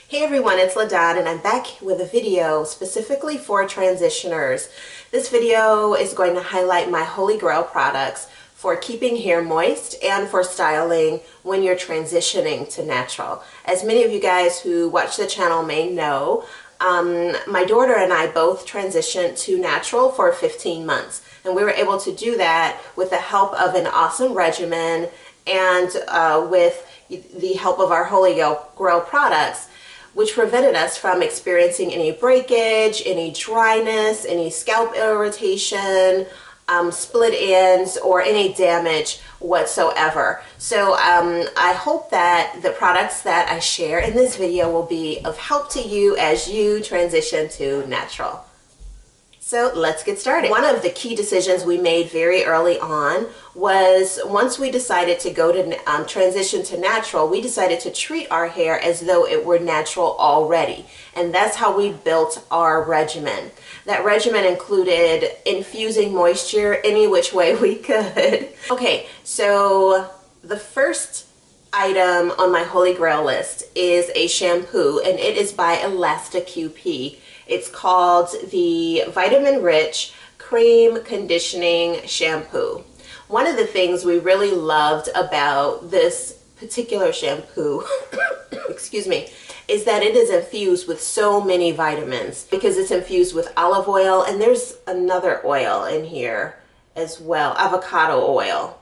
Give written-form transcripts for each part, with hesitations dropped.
Hey everyone, it's LaDon and I'm back with a video specifically for transitioners. This video is going to highlight my Holy Grail products for keeping hair moist and for styling when you're transitioning to natural. As many of you guys who watch the channel may know, my daughter and I both transitioned to natural for 15 months. And we were able to do that with the help of an awesome regimen and with the help of our Holy Grail products, which prevented us from experiencing any breakage, any dryness, any scalp irritation, split ends, or any damage whatsoever. So I hope that the products that I share in this video will be of help to you as you transition to natural. So let's get started. One of the key decisions we made very early on was once we decided to go to transition to natural, we decided to treat our hair as though it were natural already. And that's how we built our regimen. That regimen included infusing moisture any which way we could. Okay, so the first item on my Holy Grail list is a shampoo, and it is by Elastic QP. It's called the Vitamin Rich Cream Conditioning Shampoo. One of the things we really loved about this particular shampoo, excuse me, is that it is infused with so many vitamins because it's infused with olive oil, and there's another oil in here as well, avocado oil.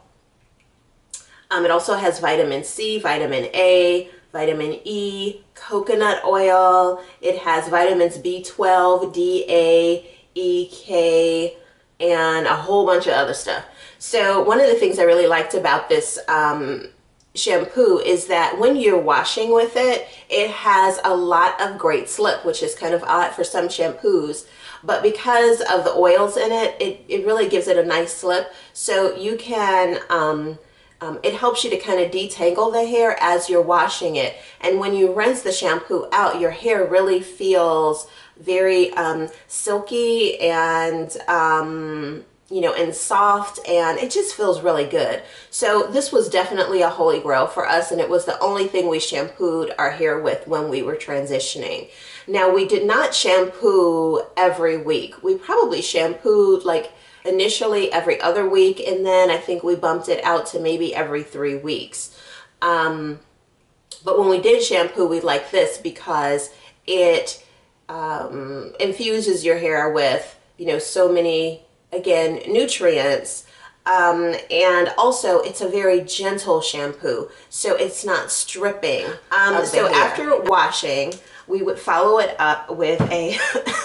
It also has vitamin C, vitamin A, vitamin E, coconut oil. It has vitamins B12, D, A, E, K, and a whole bunch of other stuff. So one of the things I really liked about this shampoo is that when you're washing with it, it has a lot of great slip, which is kind of odd for some shampoos. But because of the oils in it, it really gives it a nice slip. So you can it helps you to kind of detangle the hair as you're washing it. And when you rinse the shampoo out, your hair really feels very silky and, you know, and soft, and it just feels really good. So this was definitely a Holy Grail for us, and it was the only thing we shampooed our hair with when we were transitioning. Now, we did not shampoo every week. We probably shampooed like initially every other week, and then I think we bumped it out to maybe every 3 weeks. But when we did shampoo, we liked this because it infuses your hair with, you know, so many, again, nutrients. And also it's a very gentle shampoo, so it's not stripping. So after washing, we would follow it up with a,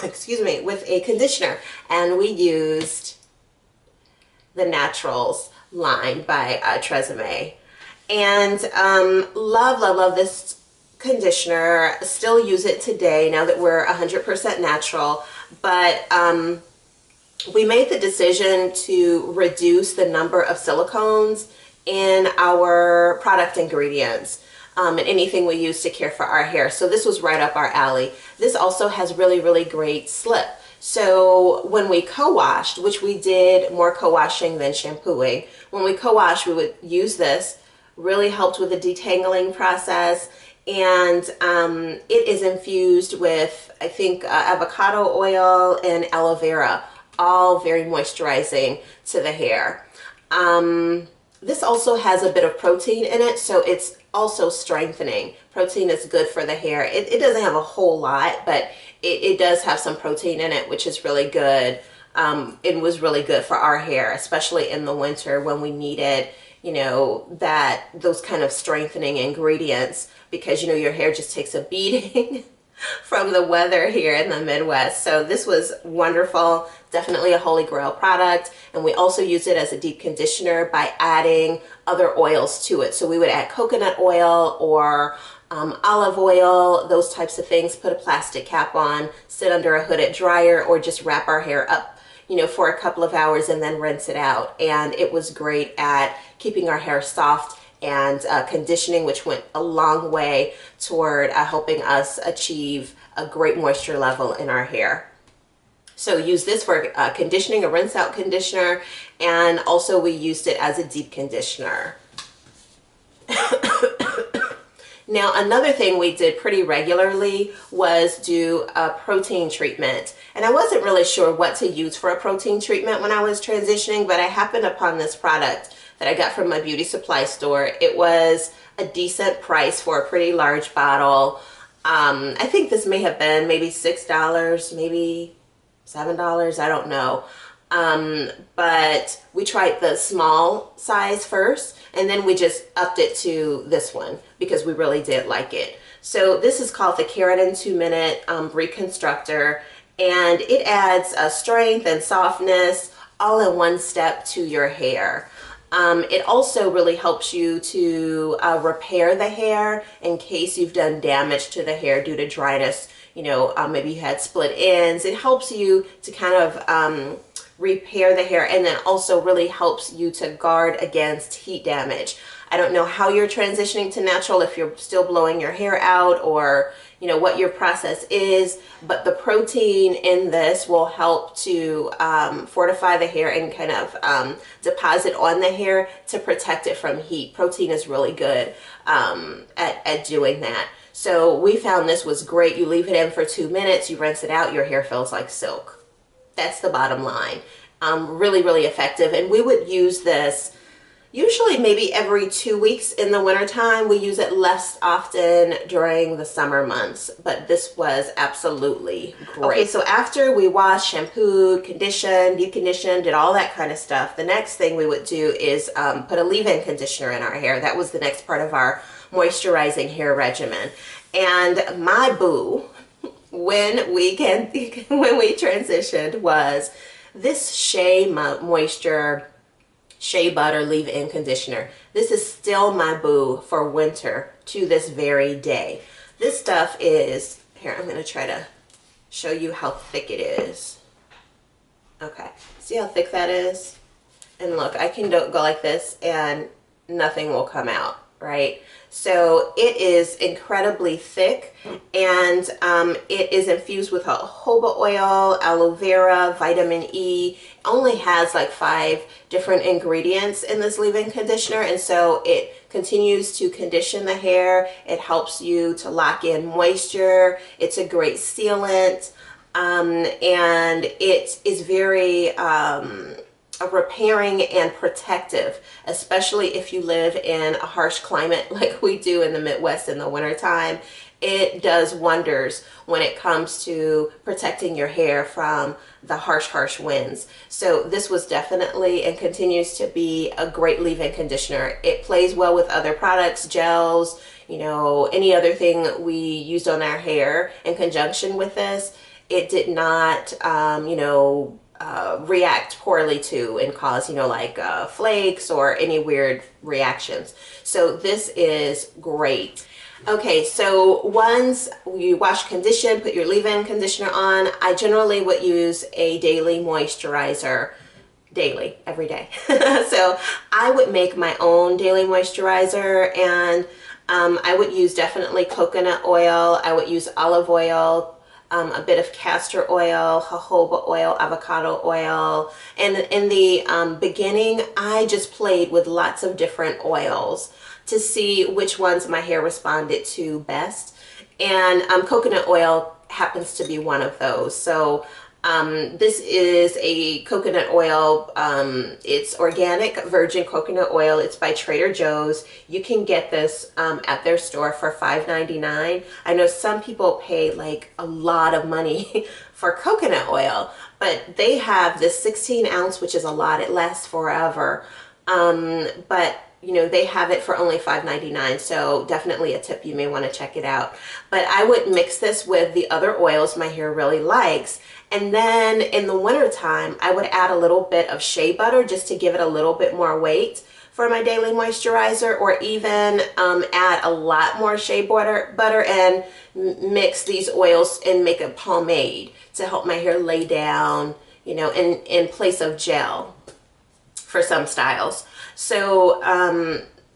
excuse me, with a conditioner, and we used the Naturals line by Tresemme. And love this conditioner. Still use it today now that we're 100% natural, but we made the decision to reduce the number of silicones in our product ingredients and anything we use to care for our hair. So this was right up our alley. This also has really great slip. So when we co-washed, which we did more co-washing than shampooing, when we co-washed, we would use this. Really helped with the detangling process, and it is infused with, I think, avocado oil and aloe vera, all very moisturizing to the hair. This also has a bit of protein in it, so it's also strengthening. Protein is good for the hair. It doesn't have a whole lot, but it does have some protein in it, which is really good. It was really good for our hair, especially in the winter when we needed, you know, those kind of strengthening ingredients, because, you know, your hair just takes a beating from the weather here in the Midwest. So this was wonderful, definitely a Holy Grail product. And we also use it as a deep conditioner by adding other oils to it. So we would add coconut oil or olive oil, those types of things, put a plastic cap on, sit under a hooded dryer, or just wrap our hair up, you know, for a couple of hours and then rinse it out. And it was great at keeping our hair soft and conditioning, which went a long way toward helping us achieve a great moisture level in our hair. So use this for conditioning, a rinse out conditioner, and also we used it as a deep conditioner. Now, another thing we did pretty regularly was do a protein treatment. And I wasn't really sure what to use for a protein treatment when I was transitioning, but I happened upon this product that I got from my beauty supply store. It was a decent price for a pretty large bottle. I think this may have been maybe $6, maybe $7, I don't know. But we tried the small size first, and then we just upped it to this one because we really did like it. So this is called the Keratin 2-Minute Reconstructor, and it adds strength and softness all in one step to your hair. It also really helps you to repair the hair in case you've done damage to the hair due to dryness. You know, maybe you had split ends. It helps you to kind of repair the hair, and then also really helps you to guard against heat damage. I don't know how you're transitioning to natural, if you're still blowing your hair out, or you know what your process is, but the protein in this will help to fortify the hair and kind of deposit on the hair to protect it from heat. Protein is really good at doing that. So we found this was great. You leave it in for 2 minutes, you rinse it out, your hair feels like silk. That's the bottom line. Really, really effective. And we would use this usually maybe every 2 weeks in the wintertime. We use it less often during the summer months, but this was absolutely great. Okay, so after we washed, shampooed, conditioned, deep conditioned, did all that kind of stuff, the next thing we would do is put a leave-in conditioner in our hair. That was the next part of our moisturizing hair regimen. And my boo, when we transitioned, was this Shea Butter leave-in conditioner. This is still my boo for winter to this very day. This stuff is, here, I'm going to try to show you how thick it is. Okay, see how thick that is? And look, I can go like this and nothing will come out, right? So it is incredibly thick, and it is infused with jojoba oil, aloe vera, vitamin E. It only has like 5 different ingredients in this leave-in conditioner, and so it continues to condition the hair. It helps you to lock in moisture. It's a great sealant, and it is very repairing and protective, especially if you live in a harsh climate like we do in the Midwest in the wintertime. It does wonders when it comes to protecting your hair from the harsh winds. So this was definitely and continues to be a great leave-in conditioner. It plays well with other products, gels, you know, any other thing we used on our hair in conjunction with this. It did not, you know, react poorly to and cause, you know, like flakes or any weird reactions. So this is great. Okay, so once you wash, condition, put your leave-in conditioner on, I generally would use a daily moisturizer daily, every day. So I would make my own daily moisturizer, and I would use definitely coconut oil. I would use olive oil, a bit of castor oil, jojoba oil, avocado oil. And in the beginning, I just played with lots of different oils to see which ones my hair responded to best. And coconut oil happens to be one of those. So this is a coconut oil. It's organic virgin coconut oil. It's by Trader Joe's. You can get this at their store for $5.99. I know some people pay like a lot of money for coconut oil, but they have this 16 ounce, which is a lot. It lasts forever. But you know, they have it for only $5.99, so definitely a tip. You may want to check it out. But I would mix this with the other oils my hair really likes, and then in the wintertime I would add a little bit of shea butter just to give it a little bit more weight for my daily moisturizer, or even add a lot more shea butter and mix these oils and make a pomade to help my hair lay down, you know, in place of gel for some styles. So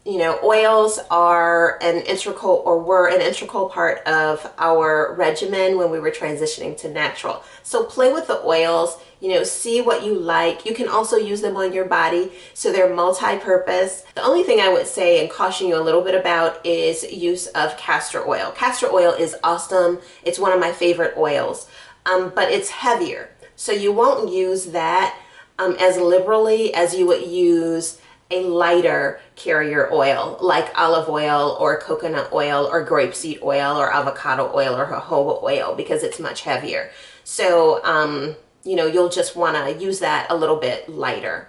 You know, oils are an integral, or were an integral part of our regimen when we were transitioning to natural. So play with the oils, you know, see what you like. You can also use them on your body, so they're multi-purpose. The only thing I would say and caution you a little bit about is use of castor oil. Castor oil is awesome. It's one of my favorite oils, but it's heavier. So you won't use that as liberally as you would use a lighter carrier oil like olive oil or coconut oil or grapeseed oil or avocado oil or jojoba oil, because it's much heavier. So, you know, you'll just want to use that a little bit lighter.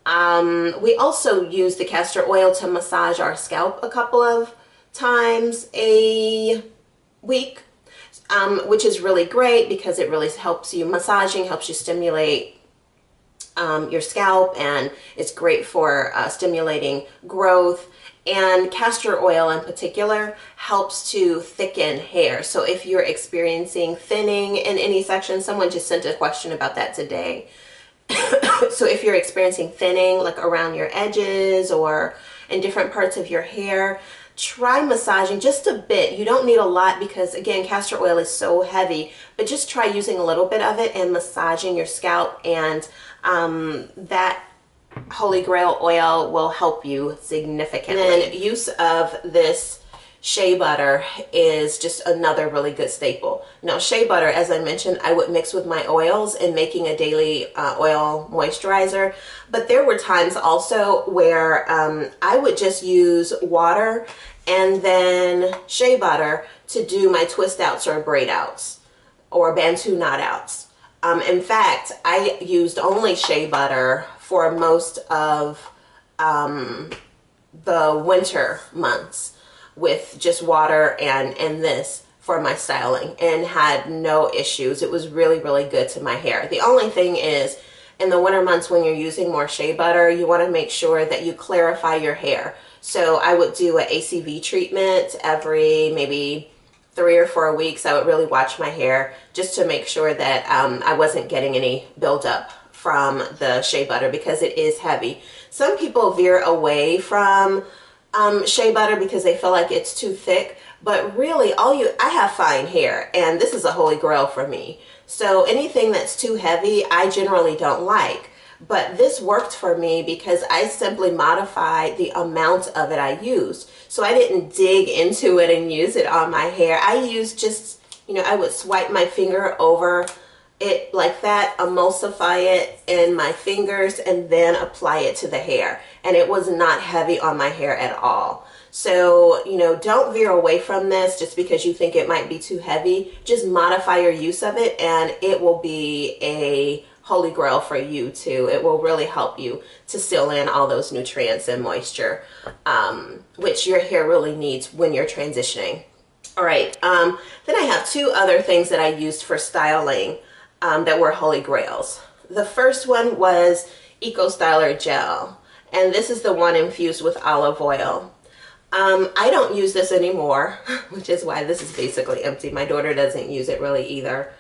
We also use the castor oil to massage our scalp a couple of times a week, which is really great because it really helps you, massaging helps you stimulate your scalp, and it's great for stimulating growth. And castor oil in particular helps to thicken hair. So if you're experiencing thinning in any section, someone just sent a question about that today. So if you're experiencing thinning like around your edges or in different parts of your hair, try massaging just a bit. You don't need a lot because, again, castor oil is so heavy, but just try using a little bit of it and massaging your scalp, and that Holy Grail oil will help you significantly. And then use of this Shea Butter is just another really good staple. Now, Shea Butter, as I mentioned, I would mix with my oils in making a daily oil moisturizer. But there were times also where I would just use water and then Shea Butter to do my twist outs or braid outs or Bantu knot outs. In fact, I used only Shea Butter for most of the winter months, with just water and this for my styling, and had no issues. It was really, really good to my hair. The only thing is, in the winter months when you're using more Shea Butter, you want to make sure that you clarify your hair. So I would do an ACV treatment every maybe 3 or 4 weeks. I would really watch my hair just to make sure that I wasn't getting any buildup from the Shea Butter, because it is heavy. Some people veer away from Shea Butter because they feel like it's too thick, but really I have fine hair, and this is a holy grail for me. So anything that's too heavy, I generally don't like. But this worked for me because I simply modified the amount of it I used. So I didn't dig into it and use it on my hair. I used just, you know, I would swipe my finger over it like that, emulsify it in my fingers, and then apply it to the hair. And it was not heavy on my hair at all. So, you know, don't veer away from this just because you think it might be too heavy. Just modify your use of it, and it will be a holy grail for you too. It will really help you to seal in all those nutrients and moisture, which your hair really needs when you're transitioning. All right, then I have 2 other things that I used for styling that were holy grails. The first one was Eco Styler Gel, and this is the one infused with olive oil. I don't use this anymore, which is why this is basically empty. My daughter doesn't use it really either.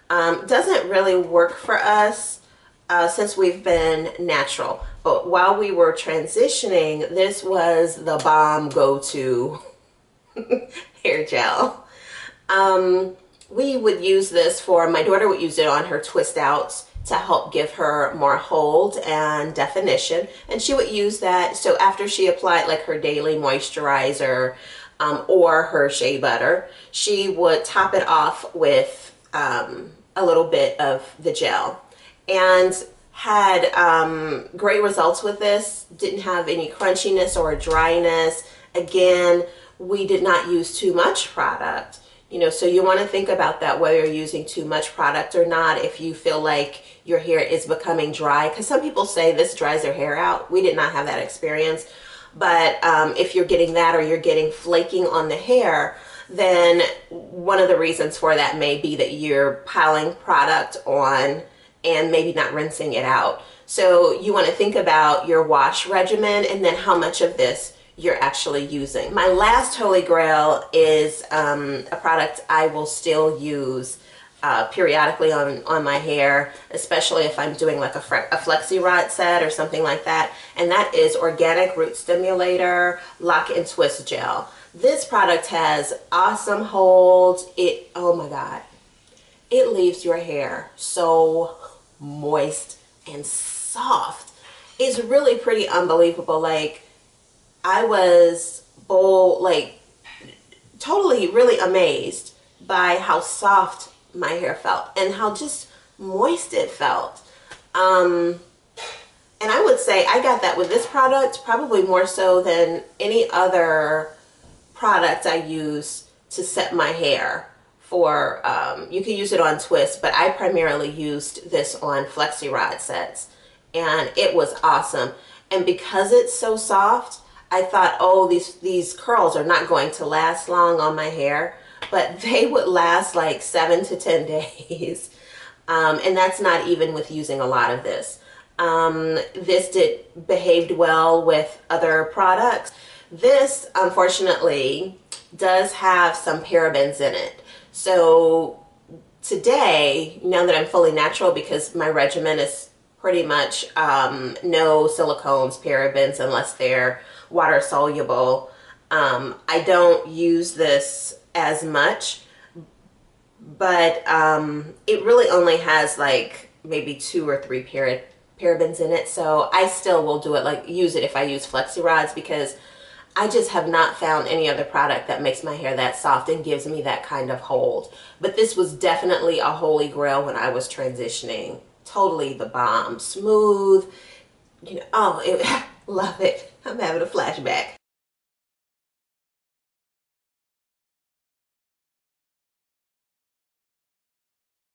Doesn't really work for us since we've been natural. But while we were transitioning, this was the bomb go-to hair gel. We would use this for, my daughter would use it on her twist outs to help give her more hold and definition. And she would use that, so after she applied like her daily moisturizer or her Shea Butter, she would top it off with a little bit of the gel, and had great results with this. Didn't have any crunchiness or dryness. Again, we did not use too much product, you know, so you want to think about that, whether you're using too much product or not, if you feel like your hair is becoming dry, because some people say this dries their hair out. We did not have that experience, but if you're getting that, or you're getting flaking on the hair, then one of the reasons for that may be that you're piling product on and maybe not rinsing it out. So you want to think about your wash regimen and then how much of this you're actually using. My last holy grail is a product I will still use periodically on my hair, especially if I'm doing like a flexi rod set or something like that. And that is Organic Root Stimulator Lock and Twist Gel. This product has awesome hold. Oh my God, it leaves your hair so moist and soft. It's really pretty unbelievable. Like, I was totally really amazed by how soft my hair felt and how just moist it felt. And I would say I got that with this product probably more so than any other product I use to set my hair for. You can use it on twists, but I primarily used this on flexi rod sets, and it was awesome. And because it's so soft, I thought, oh, these curls are not going to last long on my hair, but they would last like 7 to 10 days. And that's not even with using a lot of this. This behaved well with other products. This, unfortunately, does have some parabens in it. So today, now that I'm fully natural, because my regimen is pretty much no silicones, parabens, unless they're water soluble, I don't use this as much, but it really only has like maybe 2 or 3 parabens in it. So I still will do it, like use it if I use flexi rods, because I just have not found any other product that makes my hair that soft and gives me that kind of hold. But this was definitely a holy grail when I was transitioning. Totally the bomb. Smooth, you know, oh, love it. I'm having a flashback.